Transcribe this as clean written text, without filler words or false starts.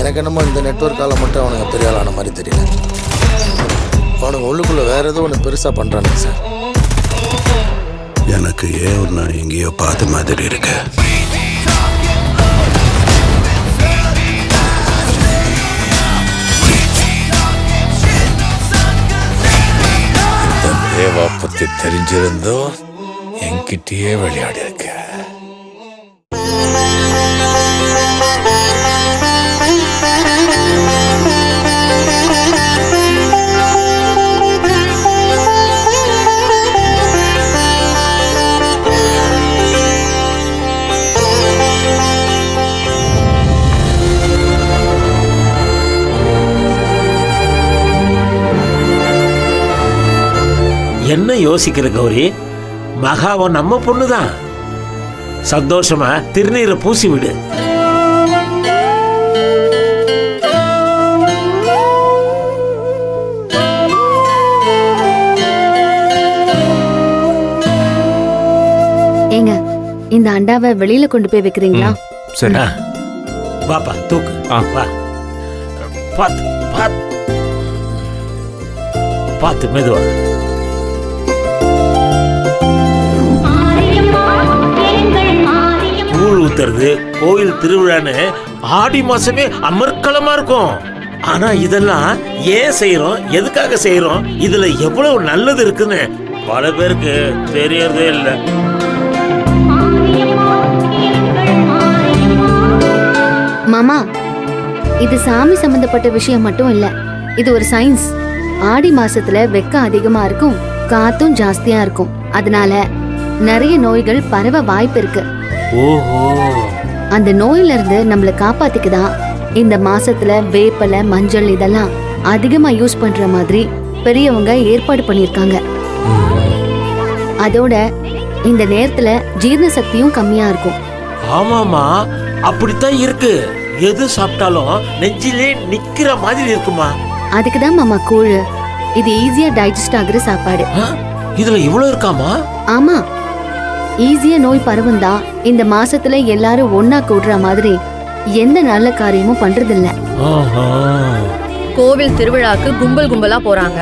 எனக்கு என்னமோ இந்த நெட்வொர்க்கால மட்டும் அவனுங்க பெரிய ஆளான மாதிரி தெரியல. அவனுங்க உள்ளுக்குள்ளே வேறு ஏதோ ஒன்று பெருசாக பண்ணுறானுங்க சார். எனக்கு ஏன் நான் எங்கேயோ பார்த்த மாதிரி இருக்கு. தேவா பத்தி தெரிஞ்சிருந்தோ என்கிட்டயே விளையாடி இருக்க. என்ன யோசிக்கிற கௌரி? மகாவும் நம்ம பொண்ணுதான். சந்தோஷமா திருநீரை பூசி விடு. ஏங்க, இந்த அண்டாவை வெளியில கொண்டு போய் வைக்கிறீங்களா? சரி. வாப்பா தூக்கு. வா. பாத்து பாத்து பாத்து மெதுவா. கூழ் ஊத்துறது கோயில் திருவிழான்னு ஆடி மாசமே அமர்க்களமா இருக்கும். ஆனா இதெல்லாம் ஏன் செய்யறோம், எதுக்காக செய்யறோம், இதுல எவ்வளவு நல்லது இருக்குன்னு பல பேருக்கு தெரியறதே இல்லை. மாமா, இது சாமி சம்பந்தப்பட்ட விஷயம் மட்டும் இல்ல, இது ஒரு சயின்ஸ். ஆடி மாசத்துல வெக்கம் அதிகமா இருக்கும், காத்தும் ஜாஸ்தியா இருக்கும். அதனால நிறைய நோய்கள் பரவ வாய்ப்பு இருக்கு. ஓஹோ. அந்த நோயில இருந்து நம்மளை காப்பாத்திக்கதான் இந்த மாசத்துல வேப்பலை, மஞ்சள் இதெல்லாம் அதிகமா யூஸ் பண்ற மாதிரி பெரியவங்க ஏற்பாடு பண்ணிருக்காங்க. அதோட இந்த நேரத்துல ஜீரண சக்தியும் கம்மியா இருக்கும். ஆமாமா, அப்படித்தான் இருக்கு. எது சாப்பிட்டாலும் நெஞ்சிலே நிக்கிற மாதிரி இருக்குமா. அதுக்குதான் மாமா கூழ். இது ஈஸியா டைஜஸ்ட் ஆகுற சாப்பாடு. இதுல இவ்வளவு இருக்காமா? ஆமா, ஈஸியா நோய் பரவுந்தா இந்த மாசத்துல எல்லாரும் ஒன்னா கூடுற மாதிரி எந்த நல்ல காரியமும் பண்றது இல்ல. கோவில் திருவிழாக்கு கும்பல் கும்பலா போறாங்க.